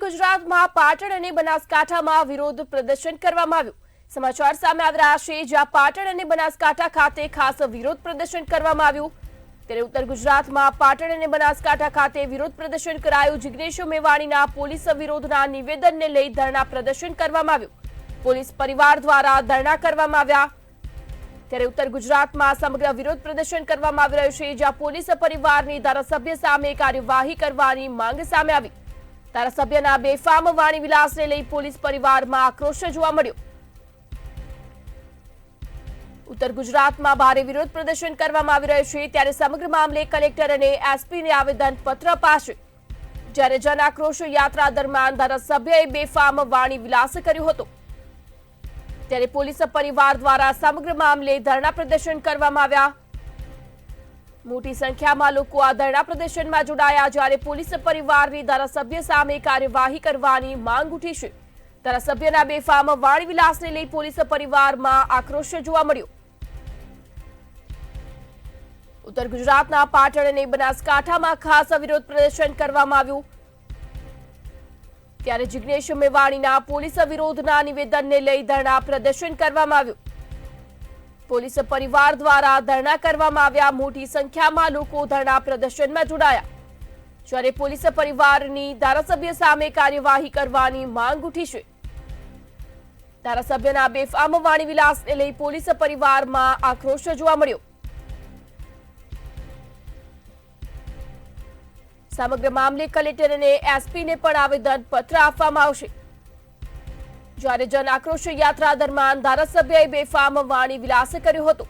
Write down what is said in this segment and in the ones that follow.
ગુજરાતમાં પાટણ અને બનાસકાંઠામાં વિરોધ પ્રદર્શન કરવામાં આવ્યું। સમાચાર સામે આવી રહ્યા છે, જ્યાં પાટણ અને બનાસકાંઠા ખાતે ખાસ વિરોધ પ્રદર્શન કરવામાં આવ્યું। ત્યારે ઉત્તર ગુજરાતમાં પાટણ અને બનાસકાંઠા ખાતે વિરોધ પ્રદર્શન કરાયું। જિગ્નેશ મેવાણીના પોલીસ વિરોધના નિવેદનને લઈ ધરણા પ્રદર્શન કરવામાં આવ્યું। પોલીસ પરિવાર દ્વારા ધરણા કરવામાં આવ્યા। ત્યારે ઉત્તર ગુજરાતમાં સમગ્ર વિરોધ પ્રદર્શન કરવામાં આવી રહ્યું છે, જ્યાં પોલીસ પરિવારની ધારાસભ્ય સામે કાર્યવાહી કરવાની માંગ સામે આવી। ધારાસભ્યના બેફામ વાણી વિલાસને લઈ પોલીસ પરિવારમાં આક્રોશ જોવા મળ્યો। ઉત્તર ગુજરાતમાં ભારે વિરોધ પ્રદર્શન કરવામાં આવી રહ્યું છે, ત્યારે સમગ્ર મામલે કલેક્ટર અને એસપીને આવેદનપત્ર અપાશે। જ્યારે જન આક્રોશ યાત્રા દરમિયાન ધારાસભ્યએ બેફામ વાણી વિલાસ કર્યો હતો, ત્યારે પોલીસ પરિવાર દ્વારા સમગ્ર મામલે ધરણા પ્રદર્શન કરવામાં આવ્યા। મોટી સંખ્યામાં લોકો આ ધરણા પ્રદર્શનમાં જોડાયા, જ્યારે પોલીસ પરિવારની ધારાસભ્ય સામે કાર્યવાહી કરવાની માંગ ઉઠી છે। ધારાસભ્યના બેફામ વાણી વિલાસને લઈ પોલીસ પરિવારમાં આક્રોશ જોવા મળ્યો। ઉત્તર ગુજરાતના પાટણ અને બનાસકાંઠામાં ખાસ વિરોધ પ્રદર્શન કરવામાં આવ્યું। ત્યારે જિગ્નેશ મેવાણીના પોલીસ વિરોધના નિવેદનને લઈ ધરણા પ્રદર્શન કરવામાં આવ્યું। પોલીસ પરિવાર દ્વારા ધરણા કરવામાં આવ્યા। મોટી સંખ્યામાં લોકો ધરણા પ્રદર્શનમાં જોડાયા, જ્યારે પોલીસ પરિવારની ધારાસભ્ય સામે કાર્યવાહી કરવાની માંગ ઉઠી છે। ધારાસભ્યના બેફામ વાણી વિલાસને લઈ પોલીસ પરિવારમાં આક્રોશ જોવા મળ્યો। સમગ્ર મામલે કલેક્ટર અને એસપીને પણ આવેદનપત્ર આપવામાં આવશે। જ્યારે જન આક્રોશ યાત્રા દરમિયાન ધારાસભ્યએ બેફામ વાણી વિલાસ કર્યો હતો।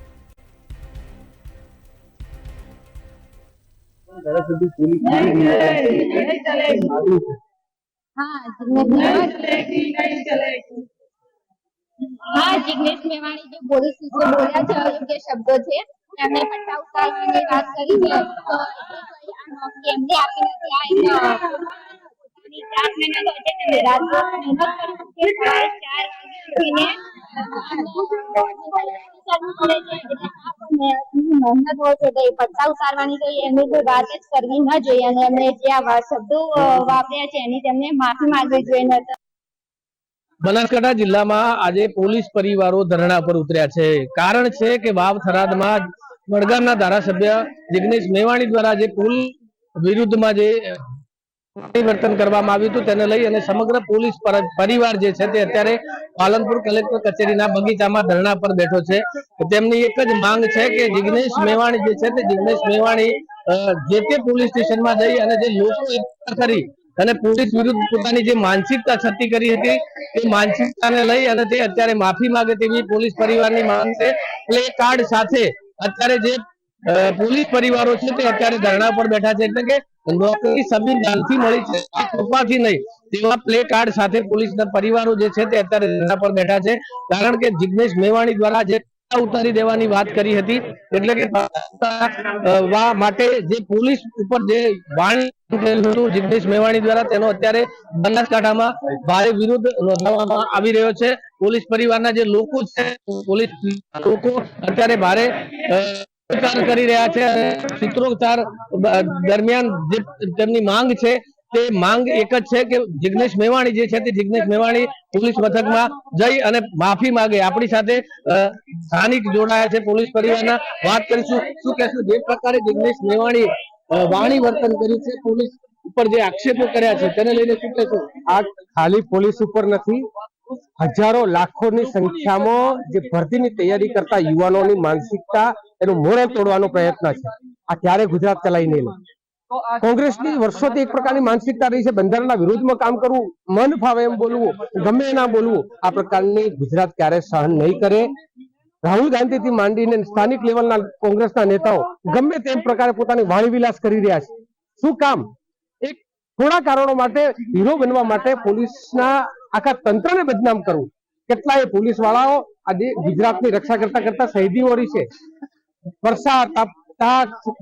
જિગ્નેશ મેવાણી જે પોલીસ વિશે બોલ્યા છે, અયોગ્ય શબ્દો છે, એમને પટ્ટા ઉતારવાની વાત કરી છે, તો એમને આપી નથી। આ પોતાની 4 મહિના હોય છે, તેને રાતભર મહેનત કરી છે, 4 વાગે મહેનત હોય છે, તો એ પટ્ટા ઉતારવાની તો એમની કોઈ વાત જ કરવી ન જોઈએ, અને એમને જે આ શબ્દો વાપર્યા છે એની તેમને માફી માંગવી જોઈએ। બનાસકાંઠા જિલ્લામાં આજે પોલીસ પરિવારો ધરણા પર ઉતર્યા છે। કારણ છે કે વાવ થરાદમાં વડગામના ધારાસભ્ય જિગ્નેશ મેવાણી દ્વારા જે પોલીસ વિરુદ્ધમાં જે પરિવર્તન કરવામાં આવ્યું હતું, તેને લઈ અને સમગ્ર પોલીસ પરિવાર જે છે તે અત્યારે પાલનપુર કલેક્ટર કચેરીના બગીચામાં ધરણા પર બેઠો છે। તેમની એક જ માંગ છે કે જિગ્નેશ મેવાણી જે છે તે જિગ્નેશ મેવાણી જે તે પોલીસ સ્ટેશનમાં જઈ અને જે લોકો એકઠા કરી અને પોલીસ વિરુદ્ધ પોતાની જે માનસિકતા છતી કરી હતી, તે માનસિકતાને લઈ અને તે અત્યારે માફી માંગે તેવી પોલીસ પરિવારની માંગ છે। પ્લે કાર્ડ સાથે અત્યારે જે પોલીસ પરિવારો છે તે અત્યારે ધરણા પર બેઠા છે, એટલે કે નોકરી સબીર દાનથી મળી છે, કૃપાથી નહીં તેવા પ્લે કાર્ડ સાથે પોલીસના પરિવારો જે છે તે અત્યારે ધરણા પર બેઠા છે। કારણ કે જિગ્નેશ મેવાણી દ્વારા જે ઉતારી દેવાની વાત કરી હતી, એટલે કે માટે જે પોલીસ ઉપર જે વાણી જિગ્નેશ મેવાણી દ્વારા, તેનો અત્યારે બનાસકાંઠામાં ભારે વિરોધ નોંધવામાં આવી રહ્યો છે। પોલીસ પરિવારના જે લોકો છે, પોલીસ લોકો અત્યારે ભારે કરી રહ્યા છે અને સૂત્રોચ્ચાર દરમિયાન જે તેમની માંગ છે તે માંગ એક જ છે કે જિગ્નેશ મેવાણી જે છે તે જિગ્નેશ મેવાણી પોલીસ મથકમાં જઈ અને માફી માંગે। આપણી સાથે સ્થાનિક જોડાયા છે પોલીસ પરિવારના, વાત કરીશું। શું કહેશું, જે પ્રકારે જિગ્નેશ મેવાણી વાણી વર્તન કર્યું છે, પોલીસ ઉપર જે આક્ષેપો કર્યા છે, તેને લઈને શું કહેશું? આ ખાલી પોલીસ ઉપર નથી, હજારો લાખોની સંખ્યામાં જે ભરતીની તૈયારી કરતા યુવાનોની માનસિકતા, એનું મોરલ તોડવાનો પ્રયત્ન છે। આ ક્યારે ગુજરાત ચલાવી નહીં લે। કોંગ્રેસની વર્ષોથી એક પ્રકારની માનસિકતા રહી છે, બંધારણના વિરોધમાં કામ કરવું, મન ફાવે એમ બોલવું, ગમે ના બોલવું, આ પ્રકારની ગુજરાત ક્યારે સહન નહીં કરે। રાહુલ ગાંધીથી માંડીને સ્થાનિક લેવલના કોંગ્રેસના નેતાઓ ગમે તેમ પ્રકારે પોતાની વાણી વિલાસ કરી રહ્યા છે। શું કામ? એક થોડા કારણો માટે હીરો બનવા માટે પોલીસના આખા તંત્રને બદનામ કરવું। કેટલાય પોલીસ વાળાઓ આજે ગુજરાતની રક્ષા કરતા કરતા શહીદીઓ રહી છે, વરસાદ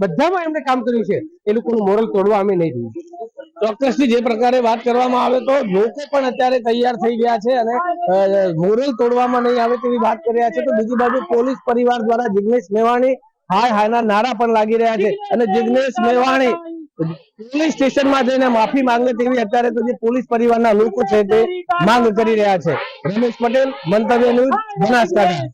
બધામાં એમને કામ કર્યું છે। એ લોકોનું મોરલ તોડવા અમે નહીં જોઈએ। ચોક્કસથી જે પ્રકારે વાત કરવામાં આવે તો લોકો પણ અત્યારે તૈયાર થઈ ગયા છે અને મોરલ તોડવામાં નહીં આવે તેવી વાત કરી રહ્યા છે। તો બીજી બાજુ પોલીસ પરિવાર દ્વારા જિગ્નેશ મેવાણી હાય હાયના નારા પણ લાગી રહ્યા છે અને જિગ્નેશ મેવાણી પોલીસ સ્ટેશનમાં જઈને માફી માંગે તેવી અત્યારે તો જે પોલીસ પરિવારના લોકો છે તે માંગ કરી રહ્યા છે. રમેશ પટેલ, મંતવ્ય ન્યૂઝ, બનાસકાંઠા.